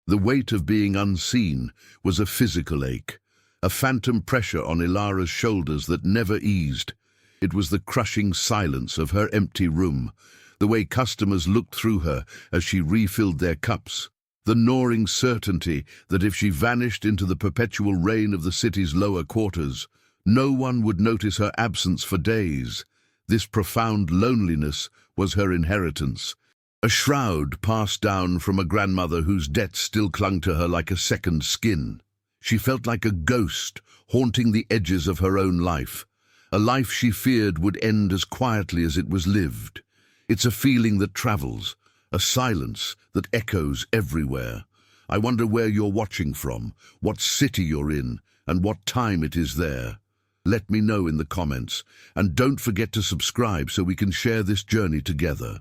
The weight of being unseen was a physical ache, a phantom pressure on Ilara's shoulders that never eased. It was the crushing silence of her empty room, the way customers looked through her as she refilled their cups, the gnawing certainty that if she vanished into the perpetual rain of the city's lower quarters, no one would notice her absence for days. This profound loneliness was her inheritance, a shroud passed down from a grandmother whose debts still clung to her like a second skin. She felt like a ghost haunting the edges of her own life, a life she feared would end as quietly as it was lived. It's a feeling that travels, a silence that echoes everywhere. I wonder where you're watching from, what city you're in, and what time it is there. Let me know in the comments, and don't forget to subscribe so we can share this journey together.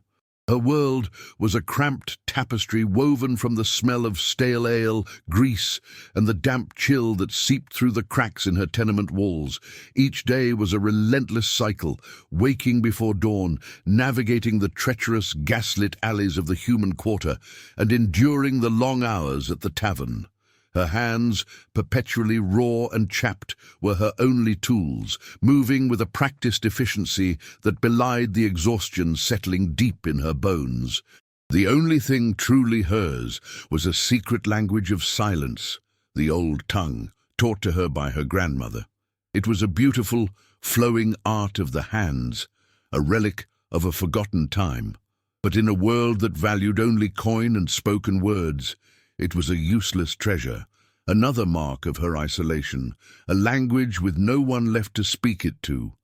Her world was a cramped tapestry woven from the smell of stale ale, grease, and the damp chill that seeped through the cracks in her tenement walls. Each day was a relentless cycle, waking before dawn, navigating the treacherous, gaslit alleys of the human quarter, and enduring the long hours at the tavern. Her hands, perpetually raw and chapped, were her only tools, moving with a practiced efficiency that belied the exhaustion settling deep in her bones. The only thing truly hers was a secret language of silence, the old tongue, taught to her by her grandmother. It was a beautiful, flowing art of the hands, a relic of a forgotten time. But in a world that valued only coin and spoken words, it was a useless treasure, another mark of her isolation, a language with no one left to speak it to.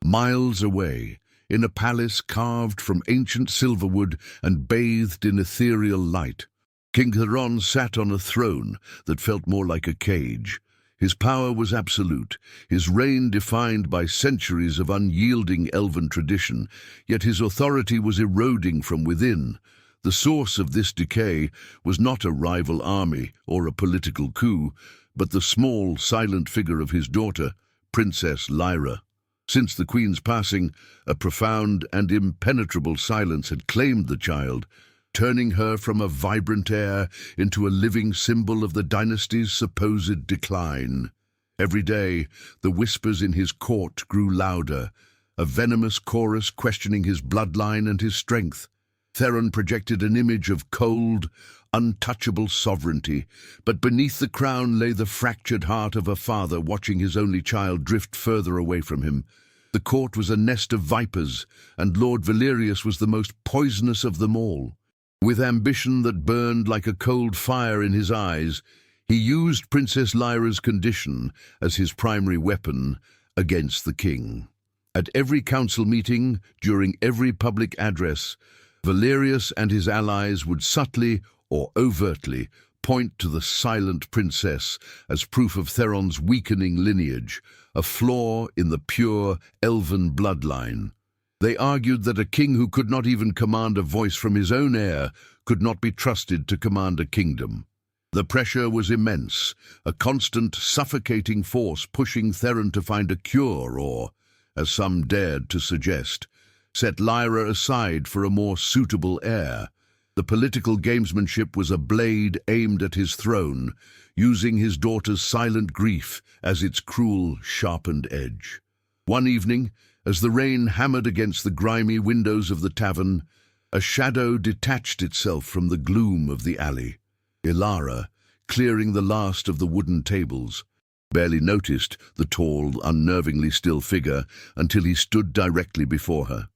Miles away, in a palace carved from ancient silverwood and bathed in ethereal light, King Theron sat on a throne that felt more like a cage. His power was absolute, his reign defined by centuries of unyielding elven tradition, yet his authority was eroding from within. The source of this decay was not a rival army or a political coup, but the small, silent figure of his daughter, Princess Lyra. Since the Queen's passing, a profound and impenetrable silence had claimed the child, turning her from a vibrant heir into a living symbol of the dynasty's supposed decline. Every day, the whispers in his court grew louder, a venomous chorus questioning his bloodline and his strength. Theron projected an image of cold, untouchable sovereignty, but beneath the crown lay the fractured heart of a father watching his only child drift further away from him. The court was a nest of vipers, and Lord Valerius was the most poisonous of them all. With ambition that burned like a cold fire in his eyes, he used Princess Lyra's condition as his primary weapon against the king. At every council meeting, during every public address, Valerius and his allies would subtly or overtly point to the silent princess as proof of Theron's weakening lineage, a flaw in the pure elven bloodline. They argued that a king who could not even command a voice from his own heir could not be trusted to command a kingdom. The pressure was immense, a constant, suffocating force pushing Theron to find a cure or, as some dared to suggest, set Lyra aside for a more suitable heir. The political gamesmanship was a blade aimed at his throne, using his daughter's silent grief as its cruel, sharpened edge. One evening, as the rain hammered against the grimy windows of the tavern, a shadow detached itself from the gloom of the alley. Ilara, clearing the last of the wooden tables, barely noticed the tall, unnervingly still figure until he stood directly before her.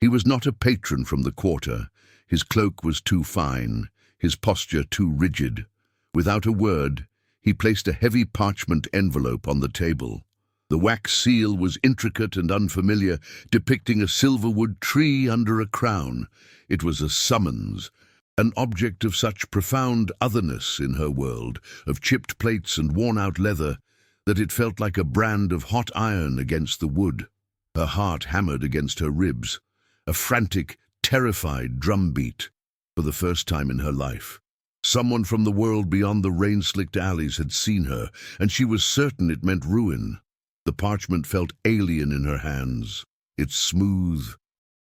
He was not a patron from the quarter. His cloak was too fine, his posture too rigid. Without a word, he placed a heavy parchment envelope on the table. The wax seal was intricate and unfamiliar, depicting a silverwood tree under a crown. It was a summons, an object of such profound otherness in her world, of chipped plates and worn-out leather, that it felt like a brand of hot iron against the wood. Her heart hammered against her ribs, a frantic, terrified drumbeat. For the first time in her life, someone from the world beyond the rain-slicked alleys had seen her, and she was certain it meant ruin. The parchment felt alien in her hands, its smooth,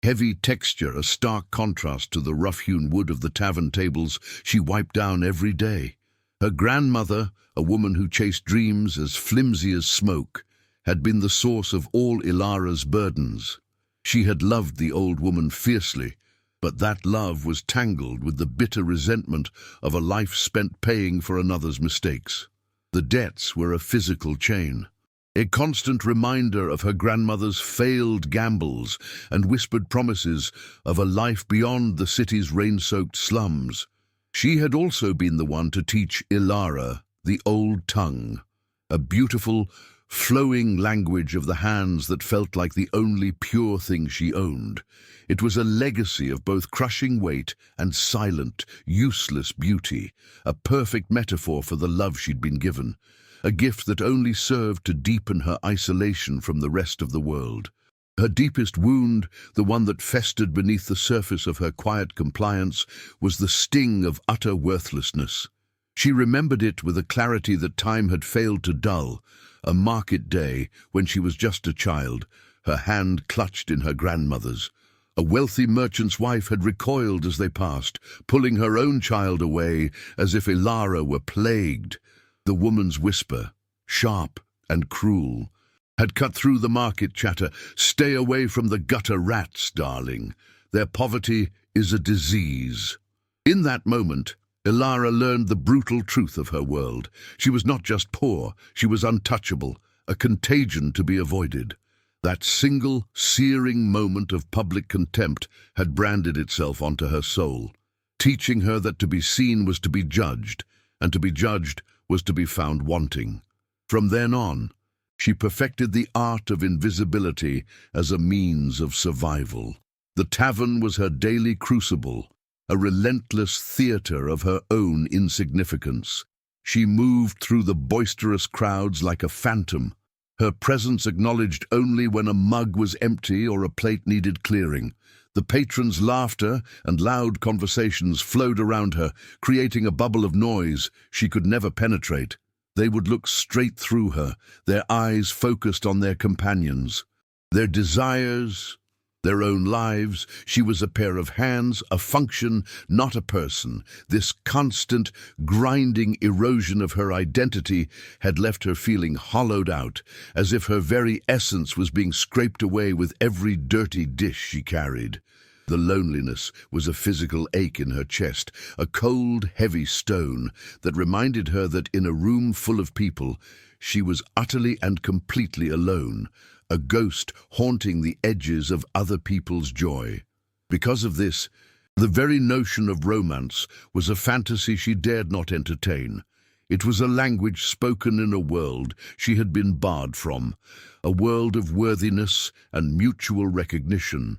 heavy texture a stark contrast to the rough-hewn wood of the tavern tables she wiped down every day. Her grandmother, a woman who chased dreams as flimsy as smoke, had been the source of all Ilara's burdens. She had loved the old woman fiercely, but that love was tangled with the bitter resentment of a life spent paying for another's mistakes. The debts were a physical chain, a constant reminder of her grandmother's failed gambles and whispered promises of a life beyond the city's rain-soaked slums. She had also been the one to teach Ilara the old tongue, a beautiful, flowing language of the hands that felt like the only pure thing she owned. It was a legacy of both crushing weight and silent, useless beauty, a perfect metaphor for the love she'd been given, a gift that only served to deepen her isolation from the rest of the world. Her deepest wound, the one that festered beneath the surface of her quiet compliance, was the sting of utter worthlessness. She remembered it with a clarity that time had failed to dull, a market day when she was just a child, her hand clutched in her grandmother's. A wealthy merchant's wife had recoiled as they passed, pulling her own child away as if Ilara were plagued. The woman's whisper, sharp and cruel, had cut through the market chatter. "Stay away from the gutter rats, darling. Their poverty is a disease." In that moment, Ilara learned the brutal truth of her world. She was not just poor, she was untouchable, a contagion to be avoided. That single, searing moment of public contempt had branded itself onto her soul, teaching her that to be seen was to be judged, and to be judged was to be found wanting. From then on, she perfected the art of invisibility as a means of survival. The tavern was her daily crucible, a relentless theater of her own insignificance. She moved through the boisterous crowds like a phantom, her presence acknowledged only when a mug was empty or a plate needed clearing. The patrons' laughter and loud conversations flowed around her, creating a bubble of noise she could never penetrate. They would look straight through her, their eyes focused on their companions, their desires, their own lives. She was a pair of hands, a function, not a person. This constant, grinding erosion of her identity had left her feeling hollowed out, as if her very essence was being scraped away with every dirty dish she carried. The loneliness was a physical ache in her chest, a cold, heavy stone that reminded her that in a room full of people, she was utterly and completely alone, a ghost haunting the edges of other people's joy. Because of this, the very notion of romance was a fantasy she dared not entertain. It was a language spoken in a world she had been barred from, a world of worthiness and mutual recognition.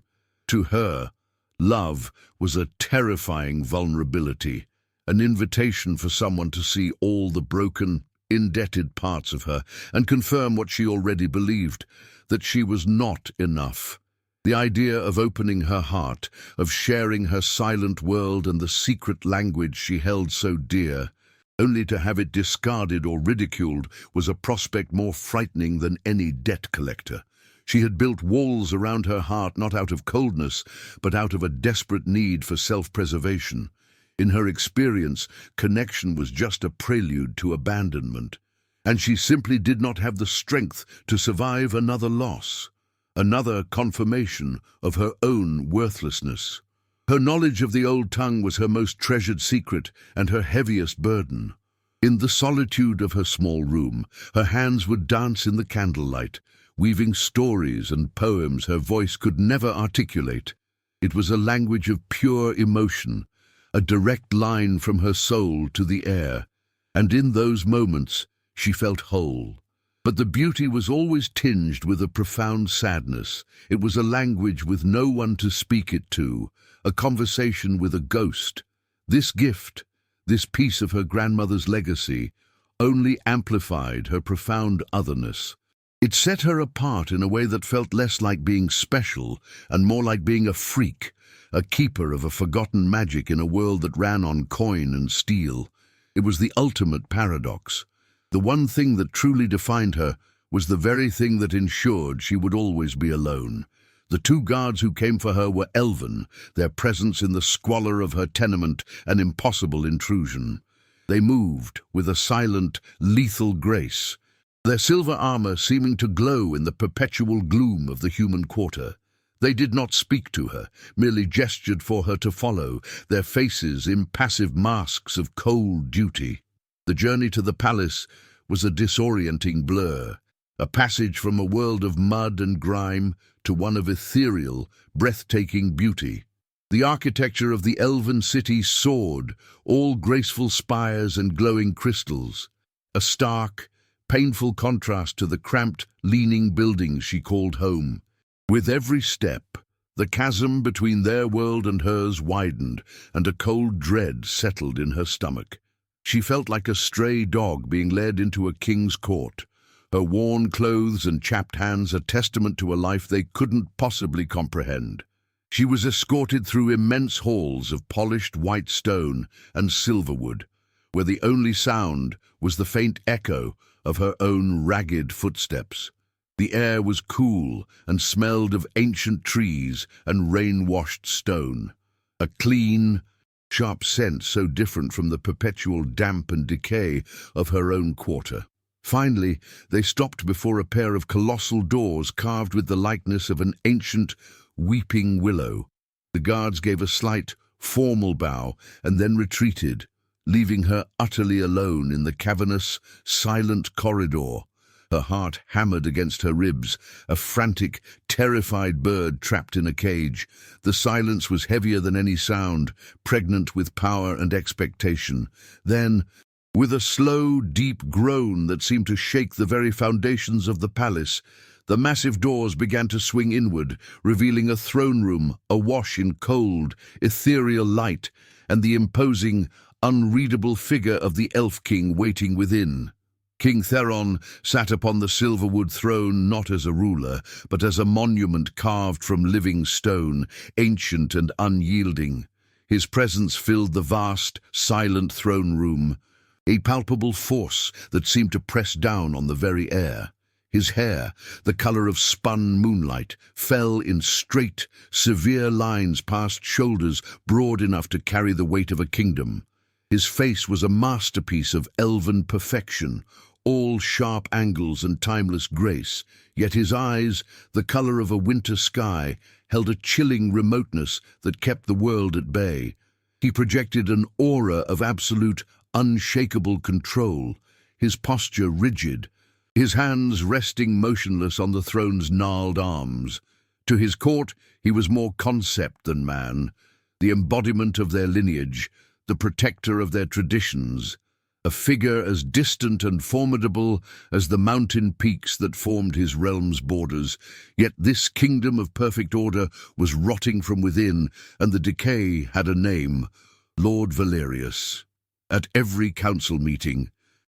To her, love was a terrifying vulnerability, an invitation for someone to see all the broken, indebted parts of her and confirm what she already believed, that she was not enough. The idea of opening her heart, of sharing her silent world and the secret language she held so dear, only to have it discarded or ridiculed, was a prospect more frightening than any debt collector. She had built walls around her heart not out of coldness, but out of a desperate need for self-preservation. In her experience, connection was just a prelude to abandonment, and she simply did not have the strength to survive another loss, another confirmation of her own worthlessness. Her knowledge of the old tongue was her most treasured secret and her heaviest burden. In the solitude of her small room, her hands would dance in the candlelight, weaving stories and poems her voice could never articulate. It was a language of pure emotion, a direct line from her soul to the air, and in those moments she felt whole. But the beauty was always tinged with a profound sadness. It was a language with no one to speak it to, a conversation with a ghost. This gift, this piece of her grandmother's legacy, only amplified her profound otherness. It set her apart in a way that felt less like being special and more like being a freak, a keeper of a forgotten magic in a world that ran on coin and steel. It was the ultimate paradox. The one thing that truly defined her was the very thing that ensured she would always be alone. The two guards who came for her were elven, their presence in the squalor of her tenement an impossible intrusion. They moved with a silent, lethal grace, their silver armor seeming to glow in the perpetual gloom of the human quarter. They did not speak to her, merely gestured for her to follow, their faces impassive masks of cold duty. The journey to the palace was a disorienting blur, a passage from a world of mud and grime to one of ethereal, breathtaking beauty. The architecture of the elven city soared, all graceful spires and glowing crystals, a stark, painful contrast to the cramped, leaning buildings she called home. With every step, the chasm between their world and hers widened, and a cold dread settled in her stomach. She felt like a stray dog being led into a king's court, her worn clothes and chapped hands a testament to a life they couldn't possibly comprehend. She was escorted through immense halls of polished white stone and silverwood, where the only sound was the faint echo of her own ragged footsteps. The air was cool and smelled of ancient trees and rain-washed stone, a clean, sharp scent so different from the perpetual damp and decay of her own quarter. Finally, they stopped before a pair of colossal doors carved with the likeness of an ancient, weeping willow. The guards gave a slight, formal bow and then retreated, leaving her utterly alone in the cavernous, silent corridor. Her heart hammered against her ribs, a frantic, terrified bird trapped in a cage. The silence was heavier than any sound, pregnant with power and expectation. Then, with a slow, deep groan that seemed to shake the very foundations of the palace, the massive doors began to swing inward, revealing a throne room awash in cold, ethereal light, and the imposing, unreadable figure of the Elf King waiting within. King Theron sat upon the silverwood throne not as a ruler, but as a monument carved from living stone, ancient and unyielding. His presence filled the vast, silent throne room, a palpable force that seemed to press down on the very air. His hair, the color of spun moonlight, fell in straight, severe lines past shoulders broad enough to carry the weight of a kingdom. His face was a masterpiece of elven perfection, all sharp angles and timeless grace, yet his eyes, the color of a winter sky, held a chilling remoteness that kept the world at bay. He projected an aura of absolute, unshakable control, his posture rigid, his hands resting motionless on the throne's gnarled arms. To his court, he was more concept than man, the embodiment of their lineage, the protector of their traditions, a figure as distant and formidable as the mountain peaks that formed his realm's borders. Yet this kingdom of perfect order was rotting from within, and the decay had a name: Lord Valerius. At every council meeting,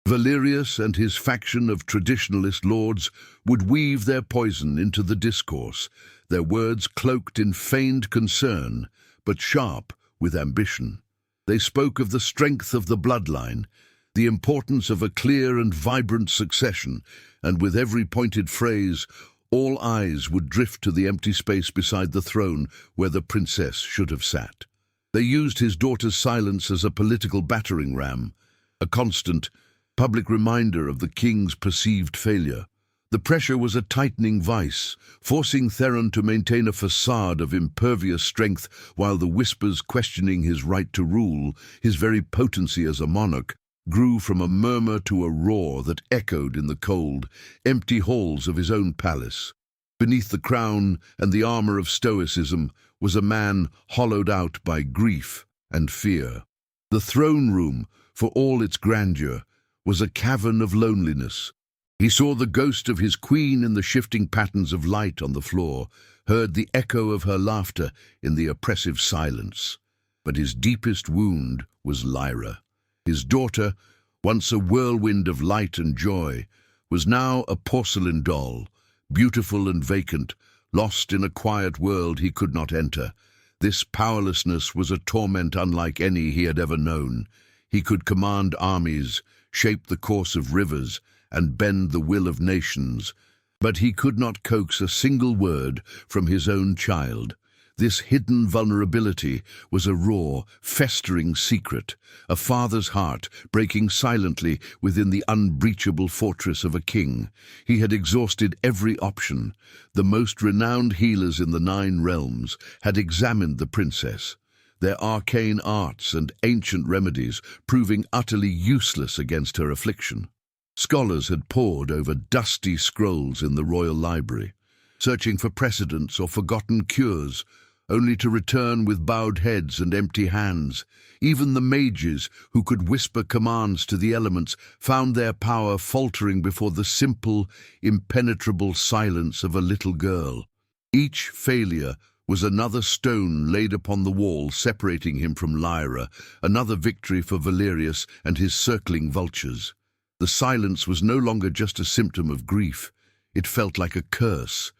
Valerius and his faction of traditionalist lords would weave their poison into the discourse, their words cloaked in feigned concern, but sharp with ambition. They spoke of the strength of the bloodline, the importance of a clear and vibrant succession, and with every pointed phrase, all eyes would drift to the empty space beside the throne where the princess should have sat. They used his daughter's silence as a political battering ram, a constant, public reminder of the king's perceived failure. The pressure was a tightening vice, forcing Theron to maintain a facade of impervious strength while the whispers questioning his right to rule, his very potency as a monarch, grew from a murmur to a roar that echoed in the cold, empty halls of his own palace. Beneath the crown and the armor of stoicism was a man hollowed out by grief and fear. The throne room, for all its grandeur, was a cavern of loneliness. He saw the ghost of his queen in the shifting patterns of light on the floor, heard the echo of her laughter in the oppressive silence. But his deepest wound was Lyra. His daughter, once a whirlwind of light and joy, was now a porcelain doll, beautiful and vacant, lost in a quiet world he could not enter. This powerlessness was a torment unlike any he had ever known. He could command armies, shape the course of rivers, and bend the will of nations, but he could not coax a single word from his own child. This hidden vulnerability was a raw, festering secret, a father's heart breaking silently within the unbreachable fortress of a king. He had exhausted every option. The most renowned healers in the 9 realms had examined the princess, their arcane arts and ancient remedies proving utterly useless against her affliction. Scholars had pored over dusty scrolls in the royal library, searching for precedents or forgotten cures, only to return with bowed heads and empty hands. Even the mages, who could whisper commands to the elements, found their power faltering before the simple, impenetrable silence of a little girl. Each failure was another stone laid upon the wall separating him from Lyra, another victory for Valerius and his circling vultures. The silence was no longer just a symptom of grief. It felt like a curse,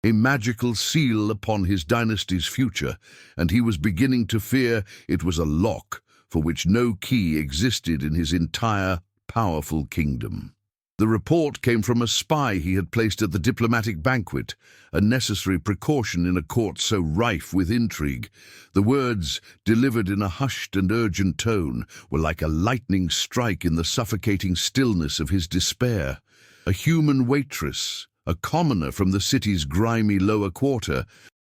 a magical seal upon his dynasty's future, and he was beginning to fear it was a lock for which no key existed in his entire, powerful kingdom. The report came from a spy he had placed at the diplomatic banquet, a necessary precaution in a court so rife with intrigue. The words, delivered in a hushed and urgent tone, were like a lightning strike in the suffocating stillness of his despair. A human waitress, a commoner from the city's grimy lower quarter,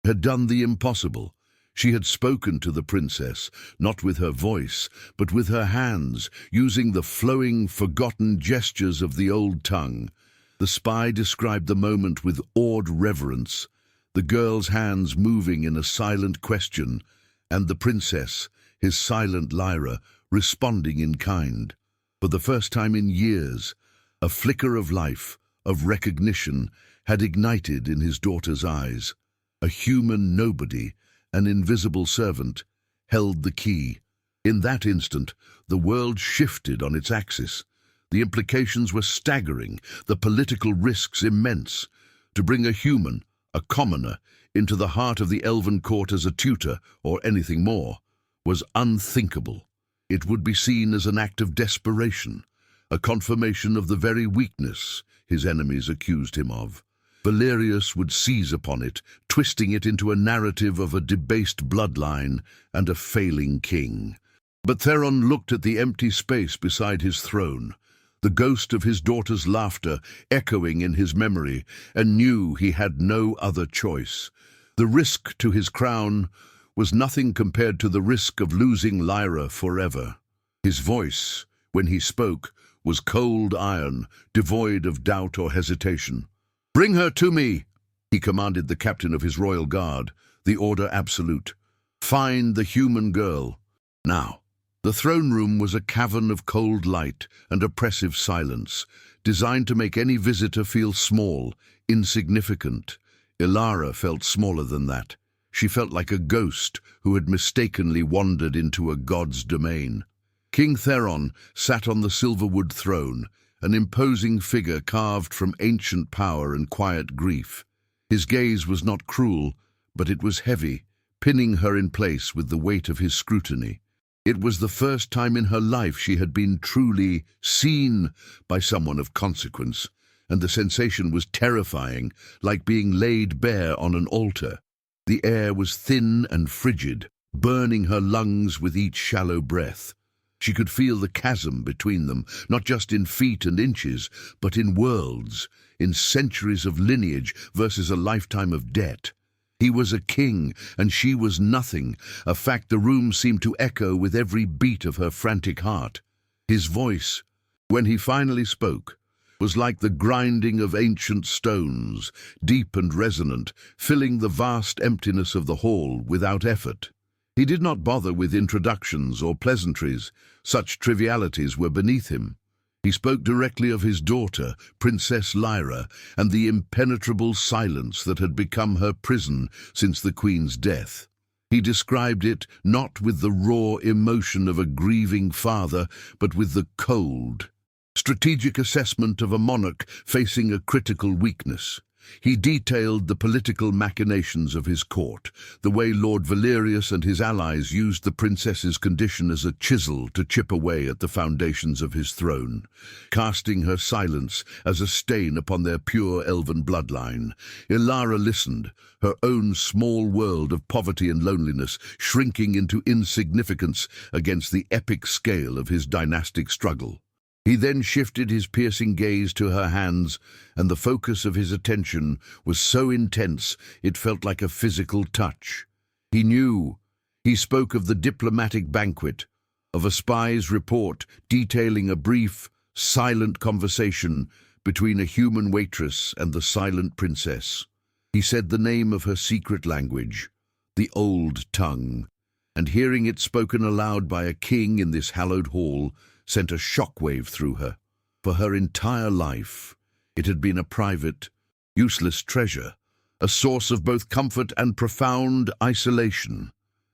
had done the impossible. She had spoken to the princess, not with her voice, but with her hands, using the flowing, forgotten gestures of the old tongue. The spy described the moment with awed reverence, the girl's hands moving in a silent question, and the princess, his silent Lyra, responding in kind. For the first time in years, a flicker of life, of recognition, had ignited in his daughter's eyes. A human nobody, an invisible servant, held the key. In that instant, the world shifted on its axis. The implications were staggering, the political risks immense. To bring a human, a commoner, into the heart of the elven court as a tutor, or anything more, was unthinkable. It would be seen as an act of desperation, a confirmation of the very weakness his enemies accused him of. Valerius would seize upon it, twisting it into a narrative of a debased bloodline and a failing king. But Theron looked at the empty space beside his throne, the ghost of his daughter's laughter echoing in his memory, and knew he had no other choice. The risk to his crown was nothing compared to the risk of losing Lyra forever. His voice, when he spoke, was cold iron, devoid of doubt or hesitation. "Bring her to me," he commanded the captain of his royal guard, the order absolute. "Find the human girl, now." The throne room was a cavern of cold light and oppressive silence, designed to make any visitor feel small, insignificant. Ilara felt smaller than that. She felt like a ghost who had mistakenly wandered into a god's domain. King Theron sat on the silverwood throne, an imposing figure carved from ancient power and quiet grief. His gaze was not cruel, but it was heavy, pinning her in place with the weight of his scrutiny. It was the first time in her life she had been truly seen by someone of consequence, and the sensation was terrifying, like being laid bare on an altar. The air was thin and frigid, burning her lungs with each shallow breath. She could feel the chasm between them, not just in feet and inches, but in worlds, in centuries of lineage versus a lifetime of debt. He was a king, and she was nothing, a fact the room seemed to echo with every beat of her frantic heart. His voice, when he finally spoke, was like the grinding of ancient stones, deep and resonant, filling the vast emptiness of the hall without effort. He did not bother with introductions or pleasantries. Such trivialities were beneath him. He spoke directly of his daughter, Princess Lyra, and the impenetrable silence that had become her prison since the Queen's death. He described it not with the raw emotion of a grieving father, but with the cold, strategic assessment of a monarch facing a critical weakness. He detailed the political machinations of his court, the way Lord Valerius and his allies used the princess's condition as a chisel to chip away at the foundations of his throne, casting her silence as a stain upon their pure elven bloodline. Ilara listened, her own small world of poverty and loneliness shrinking into insignificance against the epic scale of his dynastic struggle. He then shifted his piercing gaze to her hands, and the focus of his attention was so intense it felt like a physical touch. He knew. He spoke of the diplomatic banquet, of a spy's report detailing a brief, silent conversation between a human waitress and the silent princess. He said the name of her secret language, the old tongue, and hearing it spoken aloud by a king in this hallowed hall sent a shockwave through her. For her entire life, it had been a private, useless treasure, a source of both comfort and profound isolation.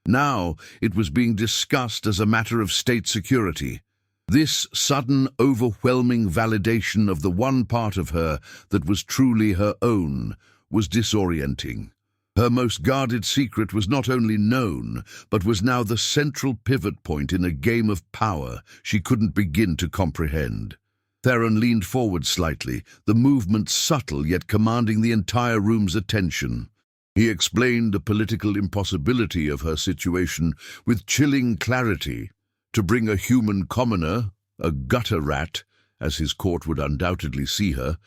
Now it was being discussed as a matter of state security. This sudden, overwhelming validation of the one part of her that was truly her own was disorienting. Her most guarded secret was not only known, but was now the central pivot point in a game of power she couldn't begin to comprehend. Theron leaned forward slightly, the movement subtle yet commanding the entire room's attention. He explained the political impossibility of her situation with chilling clarity. To bring a human commoner, a gutter rat, as his court would undoubtedly see her,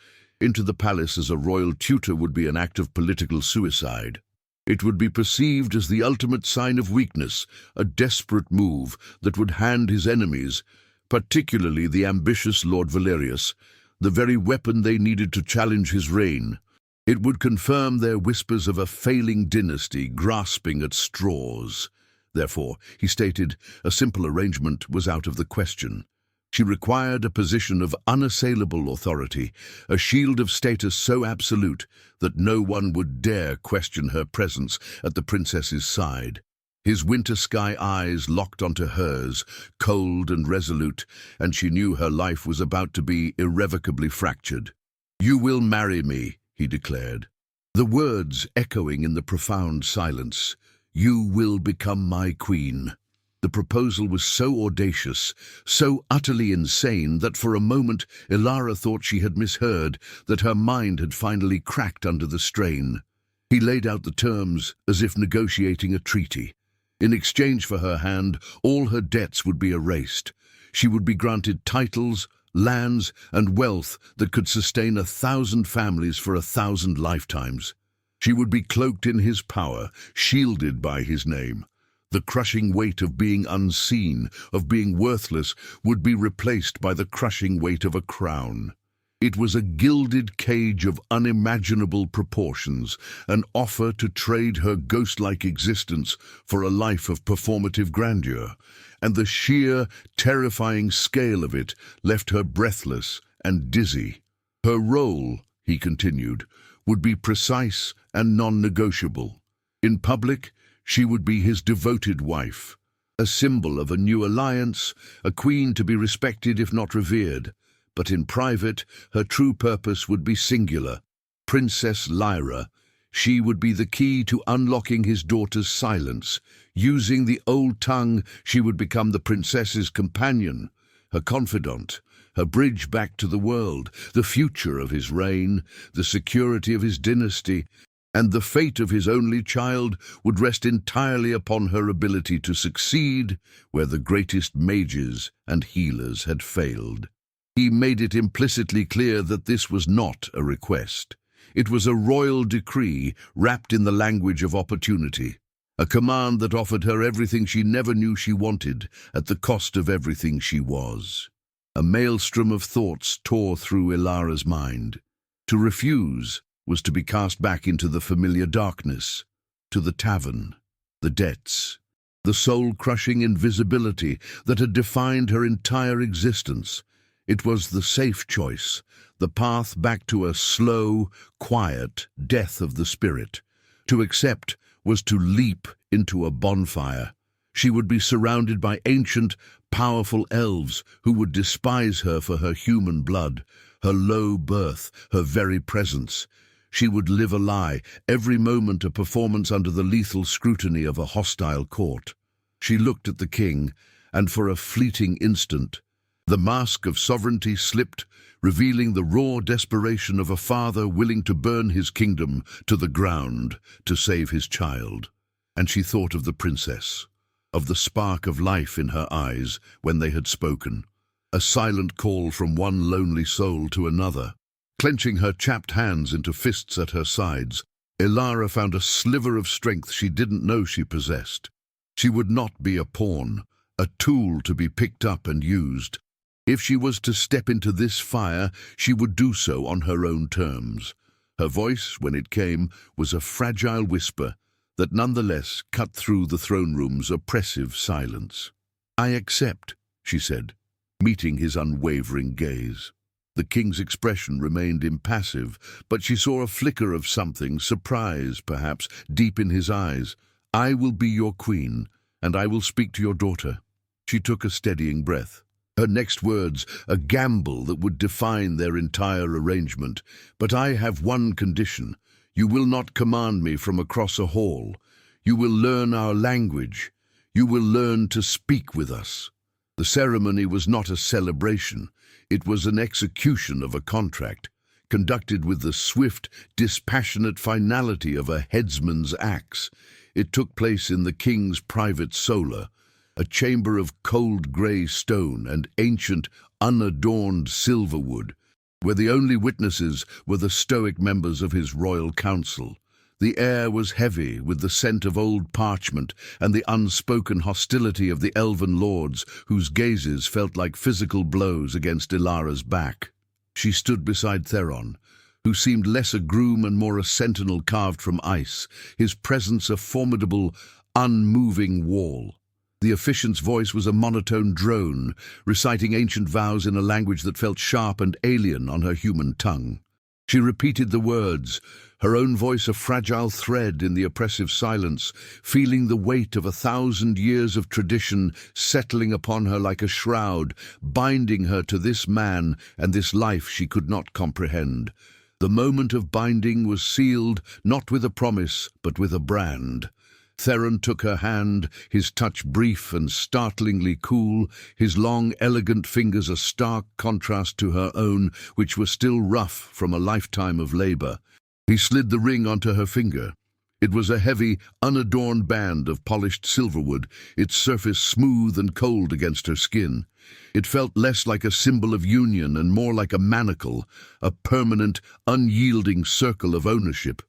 into the palace as a royal tutor would be an act of political suicide. It would be perceived as the ultimate sign of weakness, a desperate move that would hand his enemies, particularly the ambitious Lord Valerius, the very weapon they needed to challenge his reign. It would confirm their whispers of a failing dynasty grasping at straws. Therefore, he stated, a simple arrangement was out of the question. She required a position of unassailable authority, a shield of status so absolute that no one would dare question her presence at the princess's side. His winter sky eyes locked onto hers, cold and resolute, and she knew her life was about to be irrevocably fractured. "You will marry me," he declared, the words echoing in the profound silence. "You will become my queen." The proposal was so audacious, so utterly insane that for a moment Ilara thought she had misheard, that her mind had finally cracked under the strain. He laid out the terms as if negotiating a treaty. In exchange for her hand, all her debts would be erased. She would be granted titles, lands, and wealth that could sustain 1,000 families for 1,000 lifetimes. She would be cloaked in his power, shielded by his name. The crushing weight of being unseen, of being worthless, would be replaced by the crushing weight of a crown. It was a gilded cage of unimaginable proportions, an offer to trade her ghost-like existence for a life of performative grandeur, and the sheer, terrifying scale of it left her breathless and dizzy. Her role, he continued, would be precise and non-negotiable. In public, she would be his devoted wife, a symbol of a new alliance, a queen to be respected if not revered. But in private, her true purpose would be singular. Princess Lyra, she would be the key to unlocking his daughter's silence. Using the old tongue, she would become the princess's companion, her confidant, her bridge back to the world, the future of his reign, the security of his dynasty, and the fate of his only child would rest entirely upon her ability to succeed where the greatest mages and healers had failed. He made it implicitly clear that this was not a request. It was a royal decree wrapped in the language of opportunity, a command that offered her everything she never knew she wanted at the cost of everything she was. A maelstrom of thoughts tore through Ilara's mind. To refuse was to be cast back into the familiar darkness, to the tavern, the debts, the soul-crushing invisibility that had defined her entire existence. It was the safe choice, the path back to a slow, quiet death of the spirit. To accept was to leap into a bonfire. She would be surrounded by ancient, powerful elves who would despise her for her human blood, her low birth, her very presence. She would live a lie, every moment a performance under the lethal scrutiny of a hostile court. She looked at the king, and for a fleeting instant, the mask of sovereignty slipped, revealing the raw desperation of a father willing to burn his kingdom to the ground to save his child. And she thought of the princess, of the spark of life in her eyes when they had spoken, a silent call from one lonely soul to another. Clenching her chapped hands into fists at her sides, Ilara found a sliver of strength she didn't know she possessed. She would not be a pawn, a tool to be picked up and used. If she was to step into this fire, she would do so on her own terms. Her voice, when it came, was a fragile whisper that nonetheless cut through the throne room's oppressive silence. "I accept," she said, meeting his unwavering gaze. The king's expression remained impassive, but she saw a flicker of something, surprise perhaps, deep in his eyes. "I will be your queen, and I will speak to your daughter." She took a steadying breath. Her next words, a gamble that would define their entire arrangement. "But I have one condition. You will not command me from across a hall. You will learn our language. You will learn to speak with us." The ceremony was not a celebration. It was an execution of a contract, conducted with the swift, dispassionate finality of a headsman's axe. It took place in the king's private solar, a chamber of cold grey stone and ancient, unadorned silverwood, where the only witnesses were the stoic members of his royal council. The air was heavy with the scent of old parchment and the unspoken hostility of the elven lords, whose gazes felt like physical blows against Ilara's back. She stood beside Theron, who seemed less a groom and more a sentinel carved from ice, his presence a formidable, unmoving wall. The officiant's voice was a monotone drone, reciting ancient vows in a language that felt sharp and alien on her human tongue. She repeated the words, her own voice a fragile thread in the oppressive silence, feeling the weight of 1,000 years of tradition settling upon her like a shroud, binding her to this man and this life she could not comprehend. The moment of binding was sealed not with a promise, but with a brand. Theron took her hand, his touch brief and startlingly cool, his long, elegant fingers a stark contrast to her own, which were still rough from a lifetime of labor. He slid the ring onto her finger. It was a heavy, unadorned band of polished silverwood, its surface smooth and cold against her skin. It felt less like a symbol of union and more like a manacle, a permanent, unyielding circle of ownership.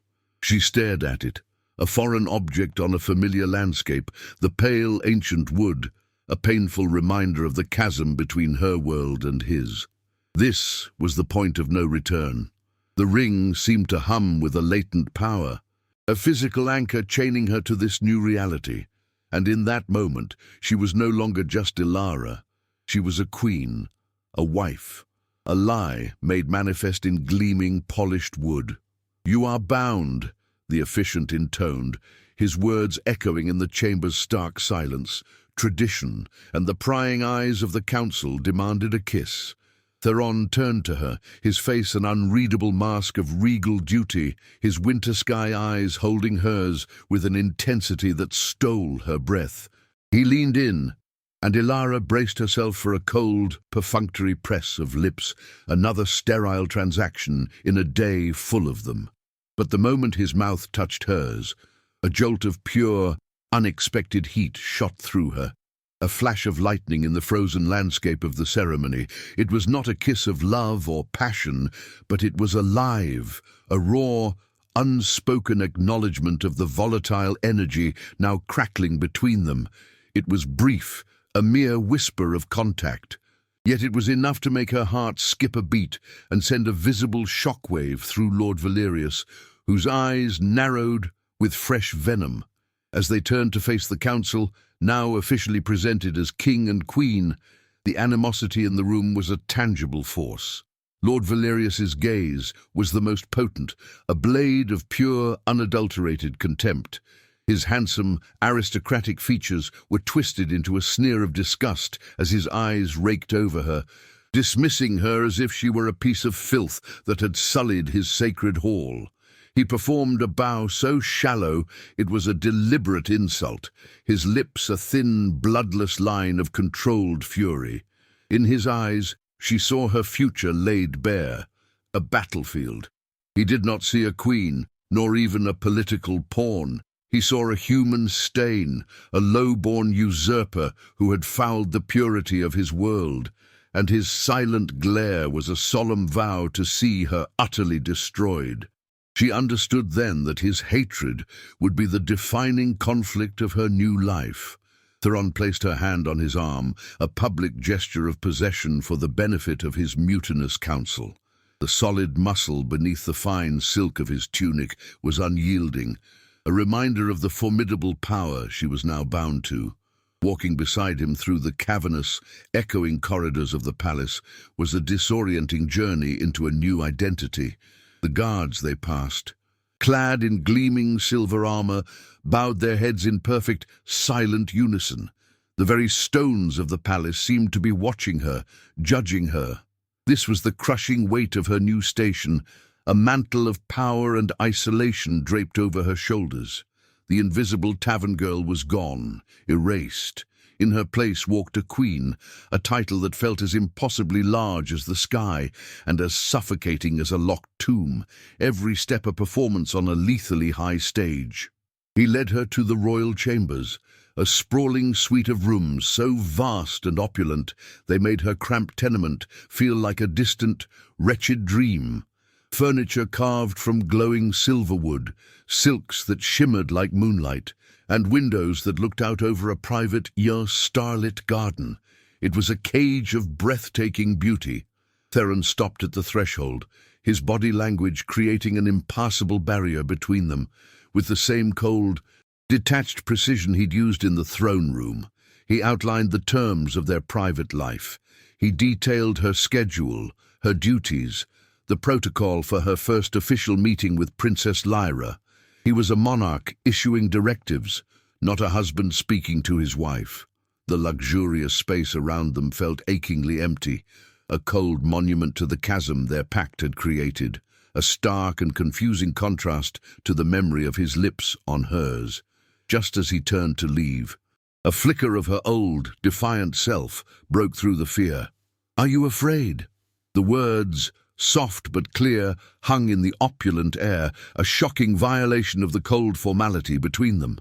She stared at it. A foreign object on a familiar landscape, the pale ancient wood, a painful reminder of the chasm between her world and his. This was the point of no return. The ring seemed to hum with a latent power, a physical anchor chaining her to this new reality. And in that moment, she was no longer just Ilara. She was a queen, a wife, a lie made manifest in gleaming, polished wood. "You are bound," the officiant intoned, his words echoing in the chamber's stark silence. Tradition and the prying eyes of the council demanded a kiss. Theron turned to her, his face an unreadable mask of regal duty, his winter sky eyes holding hers with an intensity that stole her breath. He leaned in, and Ilara braced herself for a cold, perfunctory press of lips, another sterile transaction in a day full of them. But the moment his mouth touched hers, a jolt of pure, unexpected heat shot through her. A flash of lightning in the frozen landscape of the ceremony. It was not a kiss of love or passion, but it was alive, a raw, unspoken acknowledgement of the volatile energy now crackling between them. It was brief, a mere whisper of contact. Yet it was enough to make her heart skip a beat and send a visible shockwave through Lord Valerius, whose eyes narrowed with fresh venom. As they turned to face the council, now officially presented as king and queen, the animosity in the room was a tangible force. Lord Valerius's gaze was the most potent, a blade of pure, unadulterated contempt. His handsome, aristocratic features were twisted into a sneer of disgust as his eyes raked over her, dismissing her as if she were a piece of filth that had sullied his sacred hall. He performed a bow so shallow it was a deliberate insult, his lips a thin, bloodless line of controlled fury. In his eyes, she saw her future laid bare, a battlefield. He did not see a queen, nor even a political pawn. He saw a human stain, a low-born usurper who had fouled the purity of his world, and his silent glare was a solemn vow to see her utterly destroyed. She understood then that his hatred would be the defining conflict of her new life. Theron placed her hand on his arm, a public gesture of possession for the benefit of his mutinous council. The solid muscle beneath the fine silk of his tunic was unyielding, a reminder of the formidable power she was now bound to. Walking beside him through the cavernous, echoing corridors of the palace was a disorienting journey into a new identity. The guards they passed, clad in gleaming silver armor, bowed their heads in perfect, silent unison. The very stones of the palace seemed to be watching her, judging her. This was the crushing weight of her new station, a mantle of power and isolation draped over her shoulders. The invisible tavern girl was gone, erased. In her place walked a queen, a title that felt as impossibly large as the sky and as suffocating as a locked tomb, every step a performance on a lethally high stage. He led her to the royal chambers, a sprawling suite of rooms so vast and opulent they made her cramped tenement feel like a distant, wretched dream. Furniture carved from glowing silver wood, silks that shimmered like moonlight, and windows that looked out over a private, starlit garden. It was a cage of breathtaking beauty. Theron stopped at the threshold, his body language creating an impassable barrier between them. With the same cold, detached precision he'd used in the throne room, he outlined the terms of their private life. He detailed her schedule, her duties, the protocol for her first official meeting with Princess Lyra. He was a monarch issuing directives, not a husband speaking to his wife. The luxurious space around them felt achingly empty, a cold monument to the chasm their pact had created, a stark and confusing contrast to the memory of his lips on hers. Just as he turned to leave, a flicker of her old, defiant self broke through the fear. "Are you afraid?" The words, soft but clear, hung in the opulent air, a shocking violation of the cold formality between them.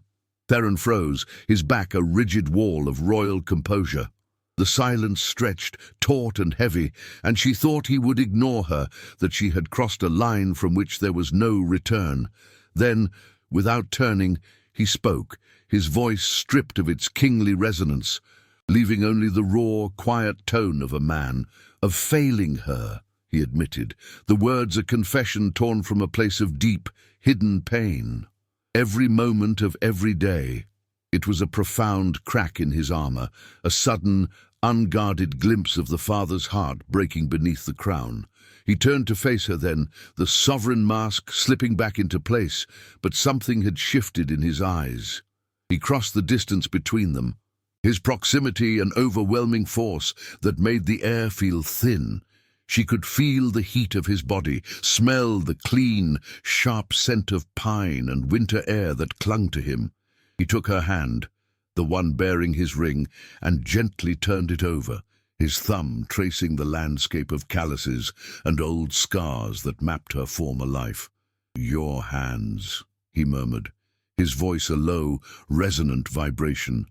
Theron froze, his back a rigid wall of royal composure. The silence stretched, taut and heavy, and she thought he would ignore her, that she had crossed a line from which there was no return. Then, without turning, he spoke, his voice stripped of its kingly resonance, leaving only the raw, quiet tone of a man, of failing her, he admitted, the words a confession torn from a place of deep, hidden pain. Every moment of every day. It was a profound crack in his armor, a sudden, unguarded glimpse of the father's heart breaking beneath the crown. He turned to face her then, the sovereign mask slipping back into place, but something had shifted in his eyes. He crossed the distance between them, his proximity an overwhelming force that made the air feel thin. She could feel the heat of his body, smell the clean, sharp scent of pine and winter air that clung to him. He took her hand, the one bearing his ring, and gently turned it over, his thumb tracing the landscape of calluses and old scars that mapped her former life. "Your hands," he murmured, his voice a low, resonant vibration,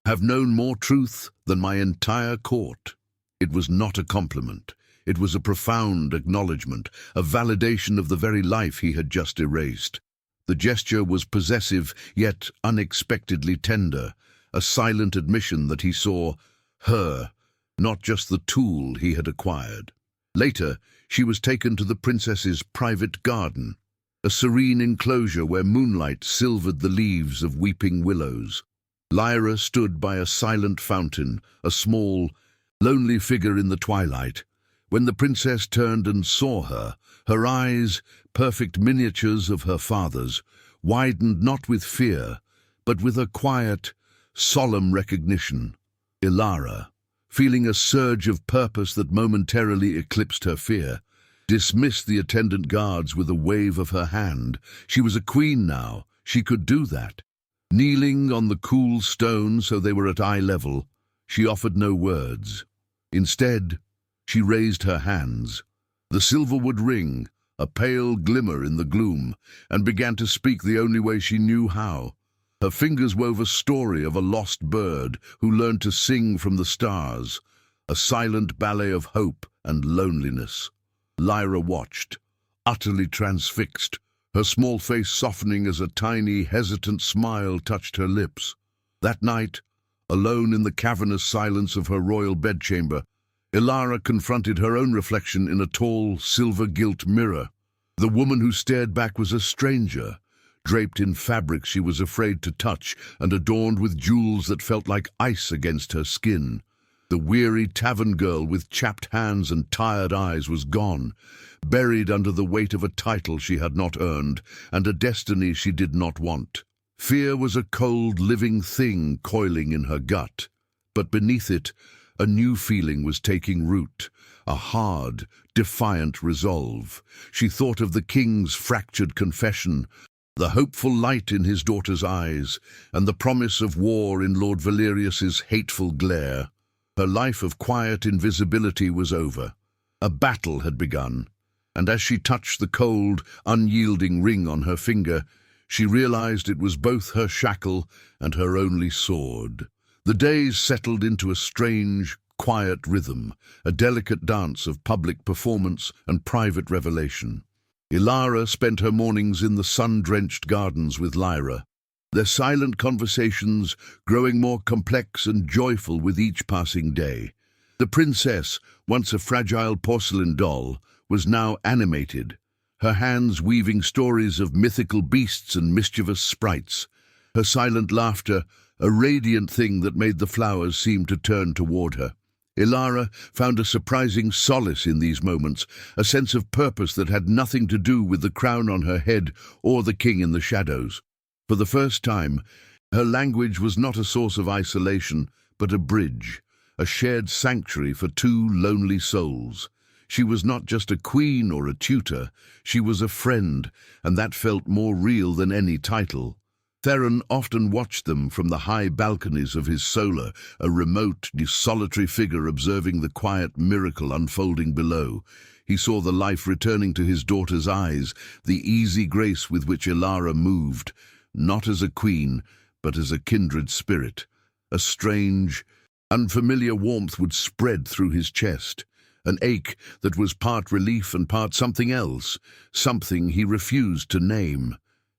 "have known more truth than my entire court." It was not a compliment. It was a profound acknowledgement, a validation of the very life he had just erased. The gesture was possessive, yet unexpectedly tender, a silent admission that he saw her, not just the tool he had acquired. Later, she was taken to the princess's private garden, a serene enclosure where moonlight silvered the leaves of weeping willows. Lyra stood by a silent fountain, a small, lonely figure in the twilight. When the princess turned and saw her, her eyes, perfect miniatures of her father's, widened not with fear, but with a quiet, solemn recognition. Ilara, feeling a surge of purpose that momentarily eclipsed her fear, dismissed the attendant guards with a wave of her hand. She was a queen now. She could do that. Kneeling on the cool stone so they were at eye level, she offered no words. Instead, she raised her hands, the silverwood ring, a pale glimmer in the gloom, and began to speak the only way she knew how. Her fingers wove a story of a lost bird who learned to sing from the stars, a silent ballet of hope and loneliness. Lyra watched, utterly transfixed, her small face softening as a tiny, hesitant smile touched her lips. That night, alone in the cavernous silence of her royal bedchamber, Ilara confronted her own reflection in a tall, silver-gilt mirror. The woman who stared back was a stranger, draped in fabrics she was afraid to touch and adorned with jewels that felt like ice against her skin. The weary tavern girl with chapped hands and tired eyes was gone, buried under the weight of a title she had not earned and a destiny she did not want. Fear was a cold, living thing coiling in her gut, but beneath it, a new feeling was taking root, a hard, defiant resolve. She thought of the king's fractured confession, the hopeful light in his daughter's eyes, and the promise of war in Lord Valerius's hateful glare. Her life of quiet invisibility was over. A battle had begun, and as she touched the cold, unyielding ring on her finger, she realized it was both her shackle and her only sword. The days settled into a strange, quiet rhythm, a delicate dance of public performance and private revelation. Ilara spent her mornings in the sun-drenched gardens with Lyra, their silent conversations growing more complex and joyful with each passing day. The princess, once a fragile porcelain doll, was now animated, her hands weaving stories of mythical beasts and mischievous sprites, her silent laughter a radiant thing that made the flowers seem to turn toward her. Ilara found a surprising solace in these moments, a sense of purpose that had nothing to do with the crown on her head or the king in the shadows. For the first time, her language was not a source of isolation, but a bridge, a shared sanctuary for two lonely souls. She was not just a queen or a tutor, she was a friend, and that felt more real than any title. Theron often watched them from the high balconies of his solar, a remote, solitary figure observing the quiet miracle unfolding below. He saw the life returning to his daughter's eyes, the easy grace with which Ilara moved, not as a queen, but as a kindred spirit. A strange, unfamiliar warmth would spread through his chest, an ache that was part relief and part something else, something he refused to name.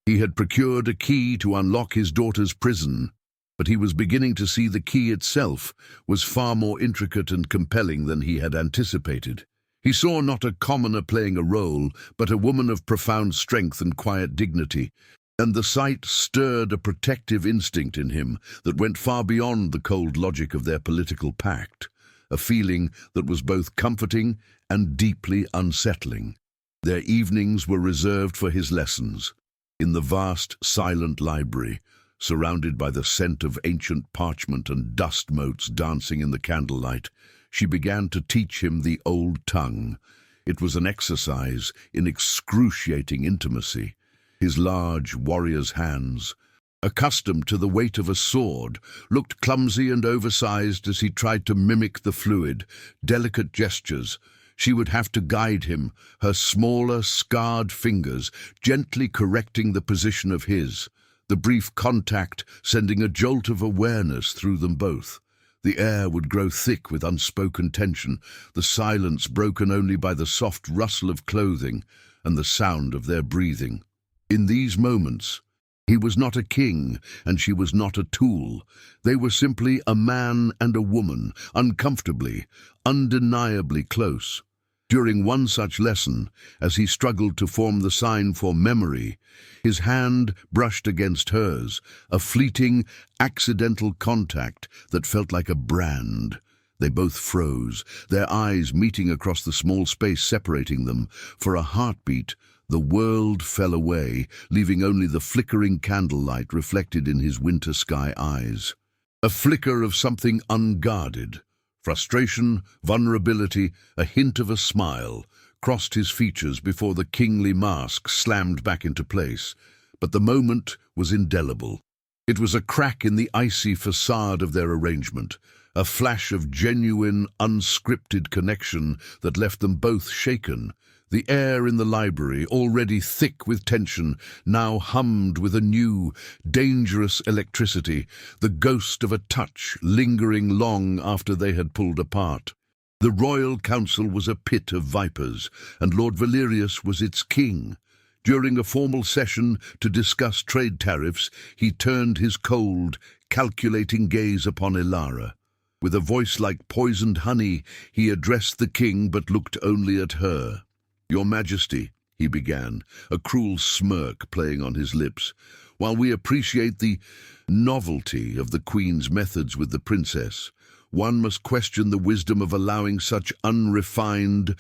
He had procured a key to unlock his daughter's prison, but he was beginning to see the key itself was far more intricate and compelling than he had anticipated. He saw not a commoner playing a role, but a woman of profound strength and quiet dignity, and the sight stirred a protective instinct in him that went far beyond the cold logic of their political pact, a feeling that was both comforting and deeply unsettling. Their evenings were reserved for his lessons. In the vast, silent library, surrounded by the scent of ancient parchment and dust motes dancing in the candlelight, she began to teach him the old tongue. It was an exercise in excruciating intimacy. His large warrior's hands, accustomed to the weight of a sword, looked clumsy and oversized as he tried to mimic the fluid, delicate gestures. She would have to guide him, her smaller, scarred fingers gently correcting the position of his, the brief contact sending a jolt of awareness through them both. The air would grow thick with unspoken tension, the silence broken only by the soft rustle of clothing and the sound of their breathing. In these moments, he was not a king, and she was not a tool. They were simply a man and a woman, uncomfortably, undeniably close. During one such lesson, as he struggled to form the sign for memory, his hand brushed against hers, a fleeting, accidental contact that felt like a brand. They both froze, their eyes meeting across the small space separating them. For a heartbeat, the world fell away, leaving only the flickering candlelight reflected in his winter sky eyes. A flicker of something unguarded. Frustration, vulnerability, a hint of a smile, crossed his features before the kingly mask slammed back into place, but the moment was indelible. It was a crack in the icy facade of their arrangement, a flash of genuine, unscripted connection that left them both shaken. The air in the library, already thick with tension, now hummed with a new, dangerous electricity, the ghost of a touch lingering long after they had pulled apart. The royal council was a pit of vipers, and Lord Valerius was its king. During a formal session to discuss trade tariffs, he turned his cold, calculating gaze upon Elara. With a voice like poisoned honey, he addressed the king but looked only at her. "Your Majesty," he began, a cruel smirk playing on his lips, "while we appreciate the novelty of the Queen's methods with the princess, one must question the wisdom of allowing such unrefined,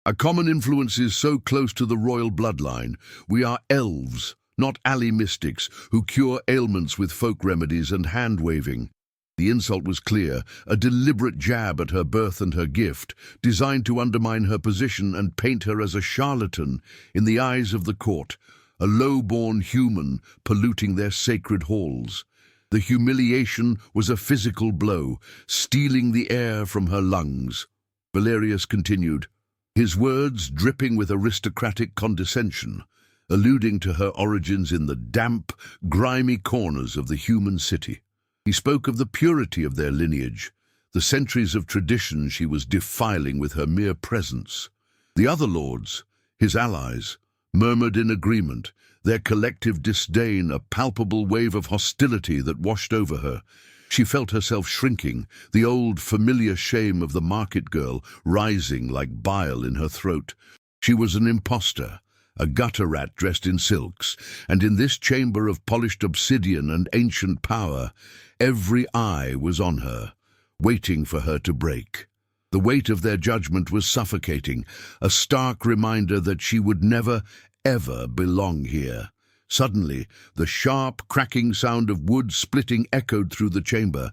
a common influences so close to the royal bloodline. We are elves, not alley mystics, who cure ailments with folk remedies and hand-waving." The insult was clear, a deliberate jab at her birth and her gift, designed to undermine her position and paint her as a charlatan in the eyes of the court, a low-born human polluting their sacred halls. The humiliation was a physical blow, stealing the air from her lungs. Valerius continued, his words dripping with aristocratic condescension, alluding to her origins in the damp, grimy corners of the human city. He spoke of the purity of their lineage, the centuries of tradition she was defiling with her mere presence. The other lords, his allies, murmured in agreement, their collective disdain a palpable wave of hostility that washed over her. She felt herself shrinking, the old familiar shame of the market girl rising like bile in her throat. She was an impostor, a gutter rat dressed in silks, and in this chamber of polished obsidian and ancient power, every eye was on her, waiting for her to break. The weight of their judgment was suffocating, a stark reminder that she would never, ever belong here. Suddenly, the sharp, cracking sound of wood splitting echoed through the chamber.